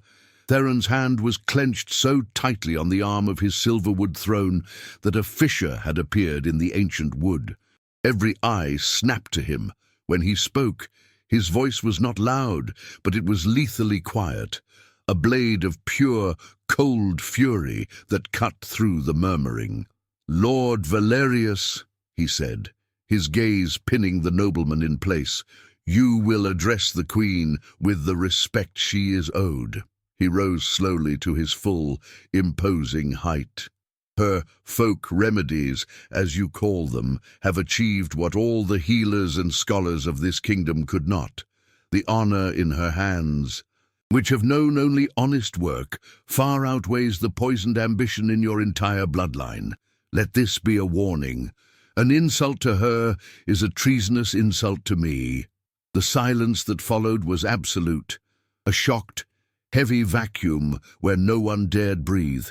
Theron's hand was clenched so tightly on the arm of his silverwood throne that a fissure had appeared in the ancient wood. Every eye snapped to him. When he spoke, his voice was not loud, but it was lethally quiet, a blade of pure, cold fury that cut through the murmuring. "Lord Valerius," he said, his gaze pinning the nobleman in place, "you will address the Queen with the respect she is owed." He rose slowly to his full, imposing height. "Her folk remedies, as you call them, have achieved what all the healers and scholars of this kingdom could not. The honor in her hands, which have known only honest work, far outweighs the poisoned ambition in your entire bloodline. Let this be a warning. An insult to her is a treasonous insult to me." The silence that followed was absolute, a shocked, heavy vacuum where no one dared breathe.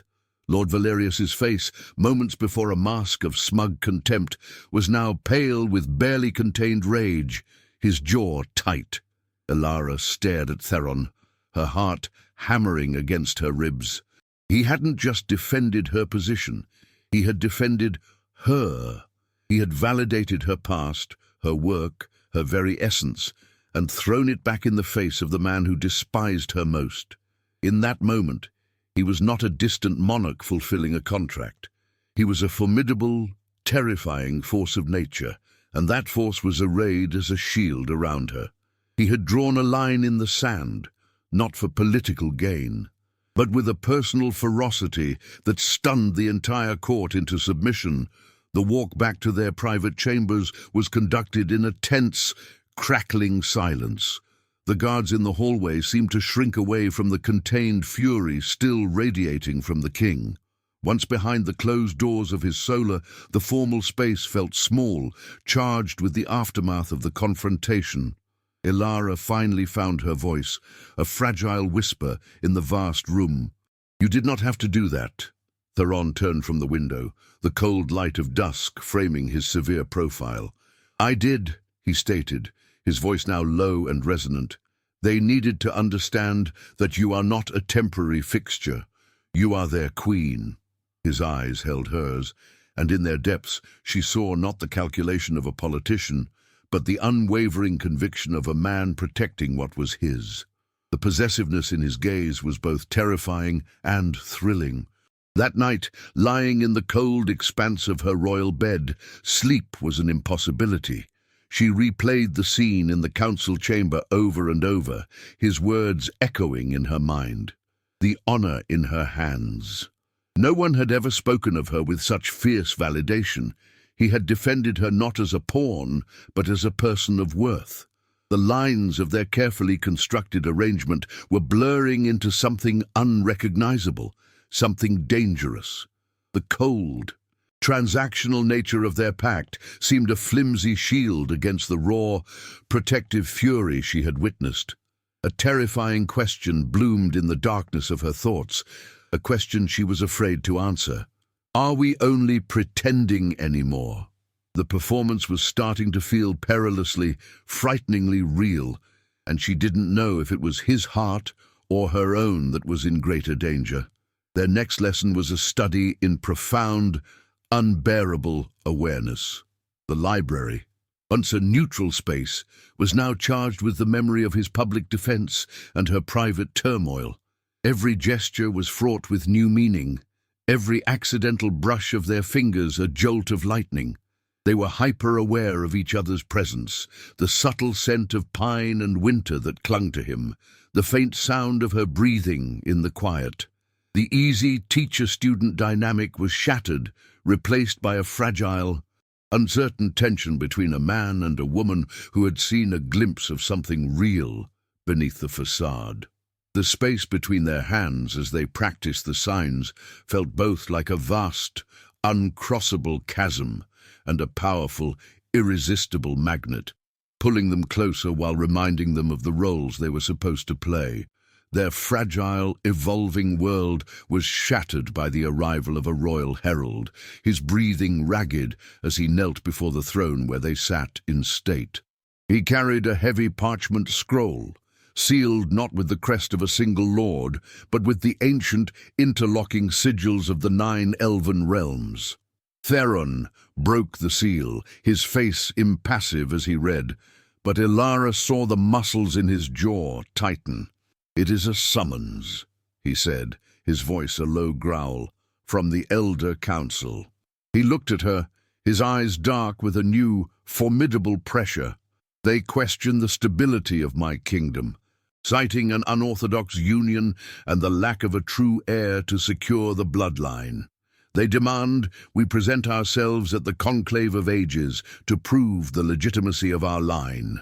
Lord Valerius's face, moments before a mask of smug contempt, was now pale with barely contained rage, his jaw tight. Elara stared at Theron, her heart hammering against her ribs. He hadn't just defended her position, he had defended her. He had validated her past, her work, her very essence, and thrown it back in the face of the man who despised her most. In that moment, he was not a distant monarch fulfilling a contract. He was a formidable, terrifying force of nature, and that force was arrayed as a shield around her. He had drawn a line in the sand, not for political gain, but with a personal ferocity that stunned the entire court into submission. The walk back to their private chambers was conducted in a tense, crackling silence. The guards in the hallway seemed to shrink away from the contained fury still radiating from the king. Once behind the closed doors of his solar, the formal space felt small, charged with the aftermath of the confrontation. Elara finally found her voice, a fragile whisper in the vast room. "You did not have to do that." Theron turned from the window, the cold light of dusk framing his severe profile. "I did," he stated, his voice now low and resonant. "They needed to understand that you are not a temporary fixture. You are their queen." His eyes held hers, and in their depths she saw not the calculation of a politician, but the unwavering conviction of a man protecting what was his. The possessiveness in his gaze was both terrifying and thrilling. That night, lying in the cold expanse of her royal bed, sleep was an impossibility. She replayed the scene in the council chamber over and over, his words echoing in her mind. The honor in her hands. No one had ever spoken of her with such fierce validation. He had defended her not as a pawn, but as a person of worth. The lines of their carefully constructed arrangement were blurring into something unrecognizable, something dangerous. The cold, transactional nature of their pact seemed a flimsy shield against the raw, protective fury she had witnessed. A terrifying question bloomed in the darkness of her thoughts, a question she was afraid to answer. Are we only pretending anymore? The performance was starting to feel perilously, frighteningly real, and she didn't know if it was his heart or her own that was in greater danger. Their next lesson was a study in profound, unbearable awareness. The library, once a neutral space, was now charged with the memory of his public defense and her private turmoil. Every gesture was fraught with new meaning, every accidental brush of their fingers a jolt of lightning. They were hyper-aware of each other's presence, the subtle scent of pine and winter that clung to him, the faint sound of her breathing in the quiet. The easy teacher-student dynamic was shattered, replaced by a fragile, uncertain tension between a man and a woman who had seen a glimpse of something real beneath the facade. The space between their hands as they practiced the signs felt both like a vast, uncrossable chasm and a powerful, irresistible magnet, pulling them closer while reminding them of the roles they were supposed to play. Their fragile, evolving world was shattered by the arrival of a royal herald, his breathing ragged as he knelt before the throne where they sat in state. He carried a heavy parchment scroll, sealed not with the crest of a single lord, but with the ancient, interlocking sigils of the 9 elven realms. Theron broke the seal, his face impassive as he read, but Ilara saw the muscles in his jaw tighten. "It is a summons," he said, his voice a low growl, "from the Elder Council." He looked at her, his eyes dark with a new, formidable pressure. "They question the stability of my kingdom, citing an unorthodox union and the lack of a true heir to secure the bloodline. They demand we present ourselves at the conclave of ages to prove the legitimacy of our line."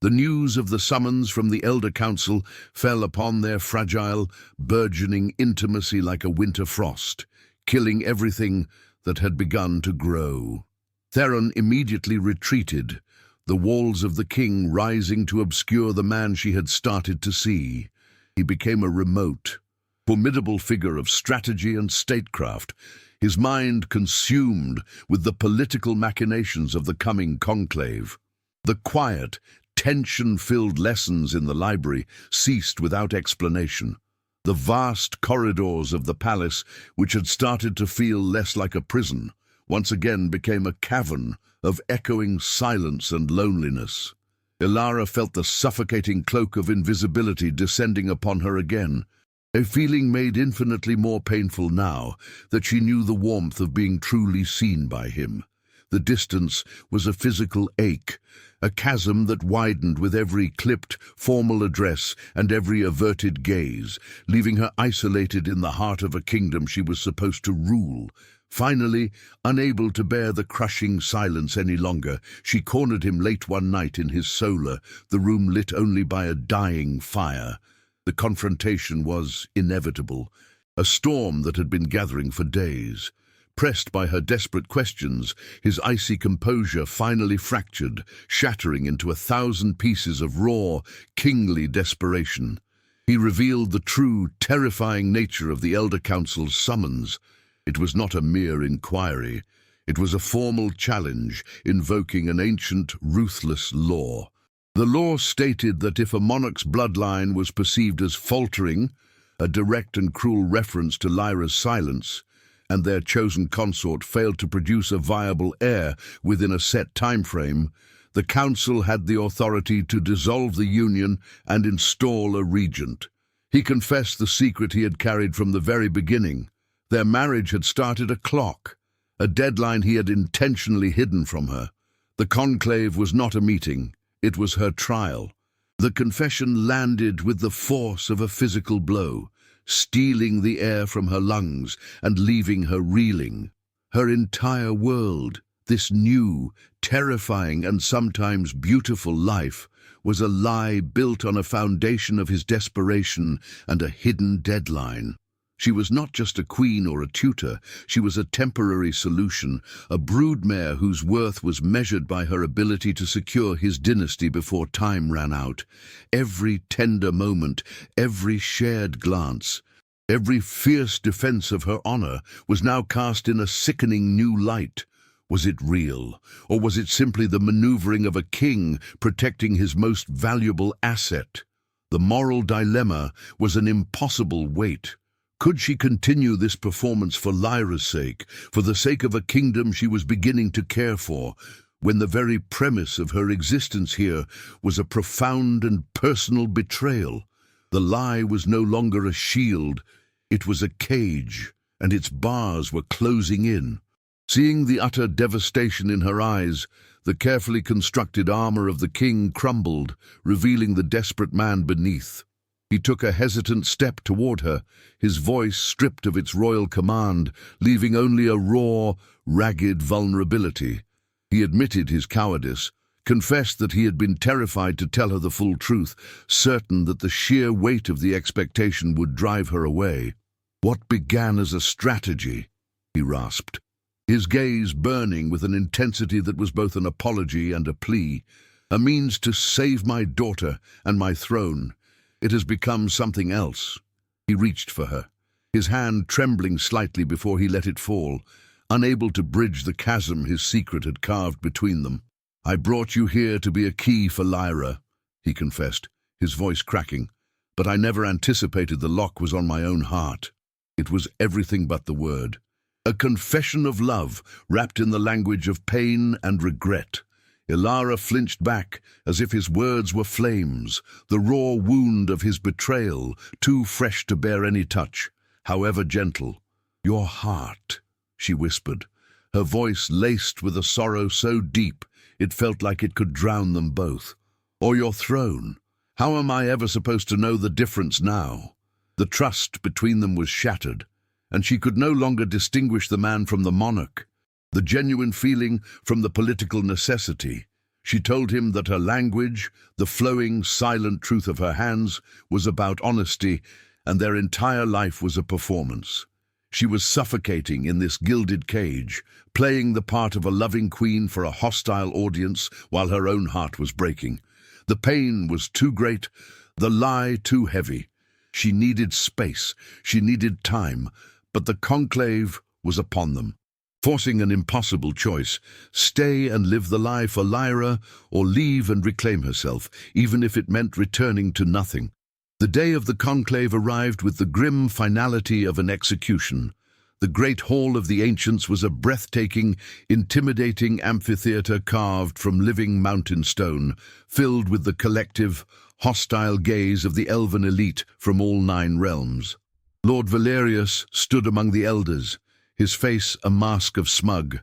The news of the summons from the Elder Council fell upon their fragile, burgeoning intimacy like a winter frost, killing everything that had begun to grow. Theron immediately retreated, the walls of the king rising to obscure the man she had started to see. He became a remote, formidable figure of strategy and statecraft, his mind consumed with the political machinations of the coming conclave. The quiet, tension-filled lessons in the library ceased without explanation. The vast corridors of the palace, which had started to feel less like a prison, once again became a cavern of echoing silence and loneliness. Ilara felt the suffocating cloak of invisibility descending upon her again, a feeling made infinitely more painful now that she knew the warmth of being truly seen by him. The distance was a physical ache, a chasm that widened with every clipped, formal address and every averted gaze, leaving her isolated in the heart of a kingdom she was supposed to rule. Finally, unable to bear the crushing silence any longer, she cornered him late one night in his solar, the room lit only by a dying fire. The confrontation was inevitable, a storm that had been gathering for days. Pressed by her desperate questions, his icy composure finally fractured, shattering into 1,000 pieces of raw, kingly desperation. He revealed the true, terrifying nature of the Elder Council's summons. It was not a mere inquiry. It was a formal challenge, invoking an ancient, ruthless law. The law stated that if a monarch's bloodline was perceived as faltering, a direct and cruel reference to Lyra's silence, and their chosen consort failed to produce a viable heir within a set time frame, the council had the authority to dissolve the union and install a regent. He confessed the secret he had carried from the very beginning. Their marriage had started a clock, a deadline he had intentionally hidden from her. The conclave was not a meeting, it was her trial. The confession landed with the force of a physical blow, stealing the air from her lungs and leaving her reeling. Her entire world, this new, terrifying and sometimes beautiful life, was a lie built on a foundation of his desperation and a hidden deadline. She was not just a queen or a tutor, she was a temporary solution, a broodmare whose worth was measured by her ability to secure his dynasty before time ran out. Every tender moment, every shared glance, every fierce defense of her honor was now cast in a sickening new light. Was it real, or was it simply the maneuvering of a king protecting his most valuable asset? The moral dilemma was an impossible weight. Could she continue this performance for Lyra's sake, for the sake of a kingdom she was beginning to care for, when the very premise of her existence here was a profound and personal betrayal? The lie was no longer a shield, it was a cage, and its bars were closing in. Seeing the utter devastation in her eyes, the carefully constructed armor of the king crumbled, revealing the desperate man beneath. He took a hesitant step toward her, his voice stripped of its royal command, leaving only a raw, ragged vulnerability. He admitted his cowardice, confessed that he had been terrified to tell her the full truth, certain that the sheer weight of the expectation would drive her away. "What began as a strategy?" he rasped, his gaze burning with an intensity that was both an apology and a plea. "A means to save my daughter and my throne. It has become something else." He reached for her, his hand trembling slightly before he let it fall, unable to bridge the chasm his secret had carved between them. "I brought you here to be a key for Lyra," he confessed, his voice cracking, "but I never anticipated the lock was on my own heart." It was everything but the word. A confession of love, wrapped in the language of pain and regret. Ilara flinched back, as if his words were flames, the raw wound of his betrayal, too fresh to bear any touch, however gentle. "Your heart," she whispered, her voice laced with a sorrow so deep it felt like it could drown them both. "Or your throne. How am I ever supposed to know the difference now?" The trust between them was shattered, and she could no longer distinguish the man from the monarch, the genuine feeling from the political necessity. She told him that her language, the flowing, silent truth of her hands, was about honesty, and their entire life was a performance. She was suffocating in this gilded cage, playing the part of a loving queen for a hostile audience while her own heart was breaking. The pain was too great, the lie too heavy. She needed space, she needed time, but the conclave was upon them, forcing an impossible choice: stay and live the lie for Lyra, or leave and reclaim herself, even if it meant returning to nothing. The day of the conclave arrived with the grim finality of an execution. The great hall of the ancients was a breathtaking, intimidating amphitheater carved from living mountain stone, filled with the collective, hostile gaze of the elven elite from all 9 realms. Lord Valerius stood among the elders, his face a mask of smug,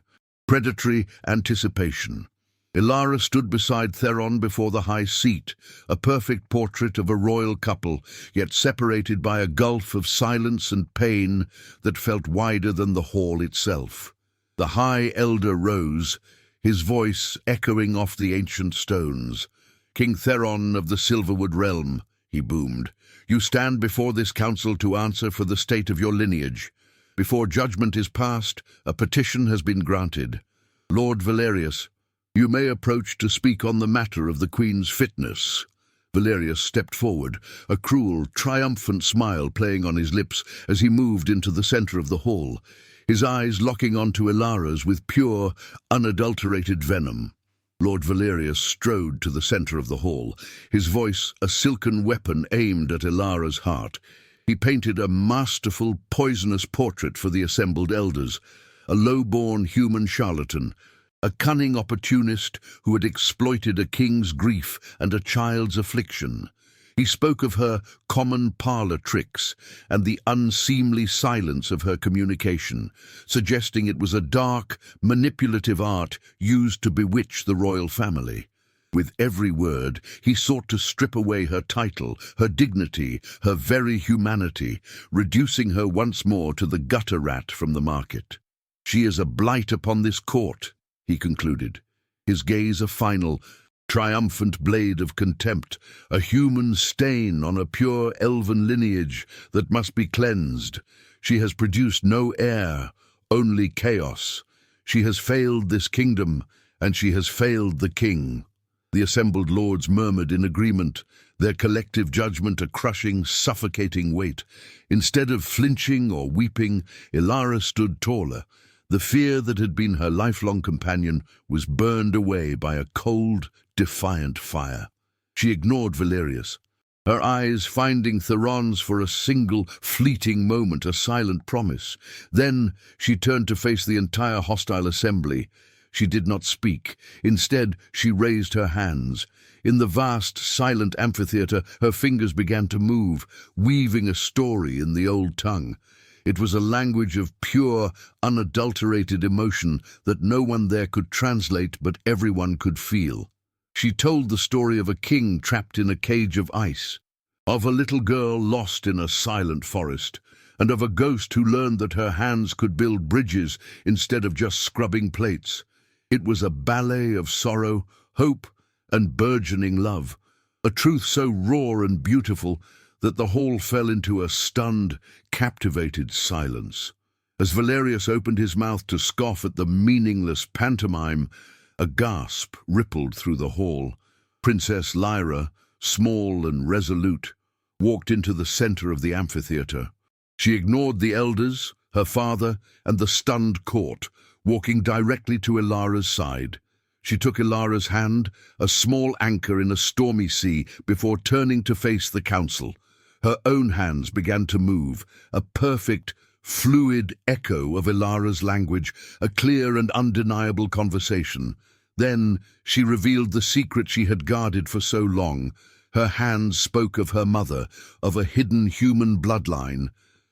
predatory anticipation. Ilara stood beside Theron before the high seat, a perfect portrait of a royal couple, yet separated by a gulf of silence and pain that felt wider than the hall itself. The high elder rose, his voice echoing off the ancient stones. "King Theron of the Silverwood realm," he boomed, "you stand before this council to answer for the state of your lineage. Before judgment is passed, a petition has been granted. Lord Valerius, you may approach to speak on the matter of the Queen's fitness." Valerius stepped forward, a cruel, triumphant smile playing on his lips as he moved into the center of the hall, his eyes locking onto Ilara's with pure, unadulterated venom. Lord Valerius strode to the center of the hall, his voice a silken weapon aimed at Ilara's heart. He painted a masterful, poisonous portrait for the assembled elders, a low-born human charlatan, a cunning opportunist who had exploited a king's grief and a child's affliction. He spoke of her common parlor tricks and the unseemly silence of her communication, suggesting it was a dark, manipulative art used to bewitch the royal family. With every word, he sought to strip away her title, her dignity, her very humanity, reducing her once more to the gutter rat from the market. "She is a blight upon this court," he concluded, his gaze a final, triumphant blade of contempt, a human stain on a pure elven lineage that must be cleansed. "She has produced no heir, only chaos. She has failed this kingdom, and she has failed the king." The assembled lords murmured in agreement, their collective judgment a crushing, suffocating weight. Instead of flinching or weeping, Ilara stood taller. The fear that had been her lifelong companion was burned away by a cold, defiant fire. She ignored Valerius, her eyes finding Theron's for a single, fleeting moment, a silent promise. Then she turned to face the entire hostile assembly. She did not speak. Instead, she raised her hands. In the vast, silent amphitheater, her fingers began to move, weaving a story in the old tongue. It was a language of pure, unadulterated emotion that no one there could translate, but everyone could feel. She told the story of a king trapped in a cage of ice, of a little girl lost in a silent forest, and of a ghost who learned that her hands could build bridges instead of just scrubbing plates. It was a ballet of sorrow, hope, and burgeoning love, a truth so raw and beautiful that the hall fell into a stunned, captivated silence. As Valerius opened his mouth to scoff at the meaningless pantomime, a gasp rippled through the hall. Princess Lyra, small and resolute, walked into the center of the amphitheater. She ignored the elders, her father, and the stunned court, walking directly to Ilara's side. She took Ilara's hand, a small anchor in a stormy sea, before turning to face the council. Her own hands began to move, a perfect, fluid echo of Ilara's language, a clear and undeniable conversation. Then she revealed the secret she had guarded for so long. Her hands spoke of her mother, of a hidden human bloodline,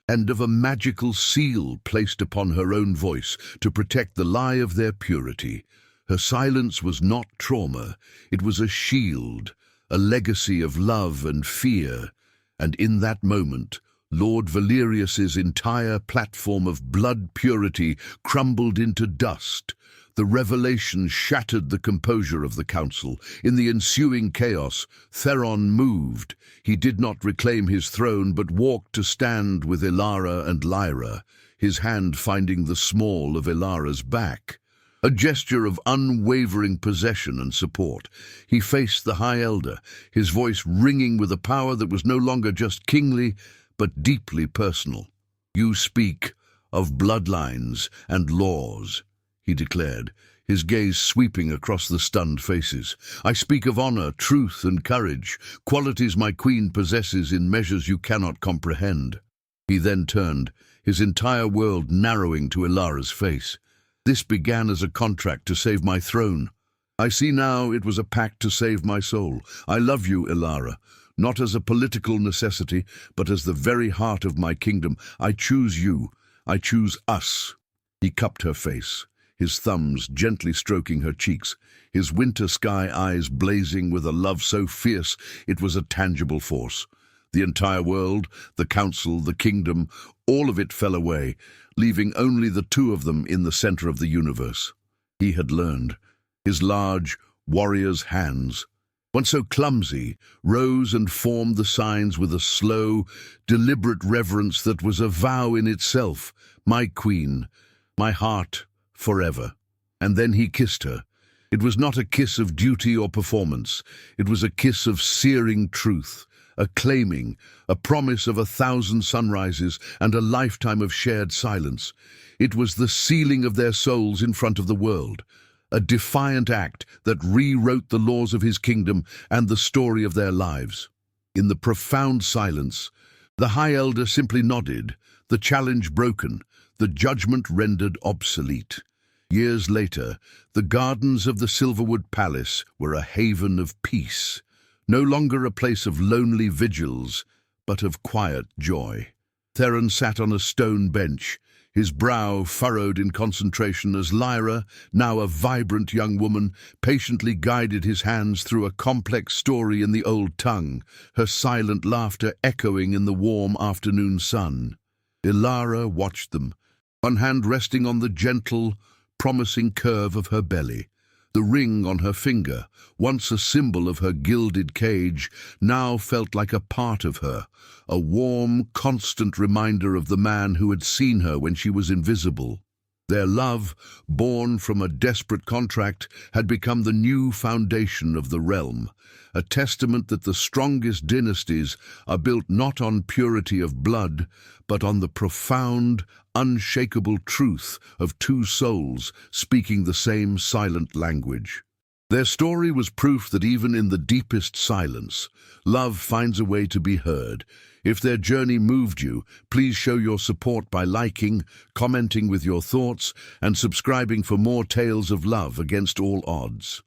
and of a magical seal placed upon her own voice to protect the lie of their purity. Her silence was not trauma, it was a shield, a legacy of love and fear. And in that moment, Lord Valerius's entire platform of blood purity crumbled into dust. The revelation shattered the composure of the council. In the ensuing chaos, Theron moved. He did not reclaim his throne, but walked to stand with Ilara and Lyra, his hand finding the small of Ilara's back. A gesture of unwavering possession and support. He faced the High Elder, his voice ringing with a power that was no longer just kingly, but deeply personal. "You speak of bloodlines and laws," he declared, his gaze sweeping across the stunned faces. "I speak of honor, truth, and courage, qualities my queen possesses in measures you cannot comprehend." He then turned, his entire world narrowing to Ilara's face. "This began as a contract to save my throne. I see now it was a pact to save my soul. I love you, Ilara, not as a political necessity, but as the very heart of my kingdom. I choose you. I choose us." He cupped her face, his thumbs gently stroking her cheeks, his winter sky eyes blazing with a love so fierce it was a tangible force. The entire world, the council, the kingdom, all of it fell away, leaving only the two of them in the center of the universe. He had learned. His large, warrior's hands, once so clumsy, rose and formed the signs with a slow, deliberate reverence that was a vow in itself. "My queen, my heart, forever." And then he kissed her. It was not a kiss of duty or performance. It was a kiss of searing truth, a claiming, a promise of 1,000 sunrises and a lifetime of shared silence. It was the sealing of their souls in front of the world, a defiant act that rewrote the laws of his kingdom and the story of their lives. In the profound silence, The High Elder simply nodded, the challenge broken, the judgment rendered obsolete. Years later, the gardens of the Silverwood Palace were a haven of peace, no longer a place of lonely vigils, but of quiet joy. Theron sat on a stone bench, his brow furrowed in concentration as Lyra, now a vibrant young woman, patiently guided his hands through a complex story in the old tongue, her silent laughter echoing in the warm afternoon sun. Ilara watched them, one hand resting on the gentle, promising curve of her belly. The ring on her finger, once a symbol of her gilded cage, now felt like a part of her, a warm, constant reminder of the man who had seen her when she was invisible. Their love, born from a desperate contract, had become the new foundation of the realm, a testament that the strongest dynasties are built not on purity of blood, but on the profound, unshakable truth of two souls speaking the same silent language. Their story was proof that even in the deepest silence, love finds a way to be heard. If their journey moved you, please show your support by liking, commenting with your thoughts, and subscribing for more tales of love against all odds.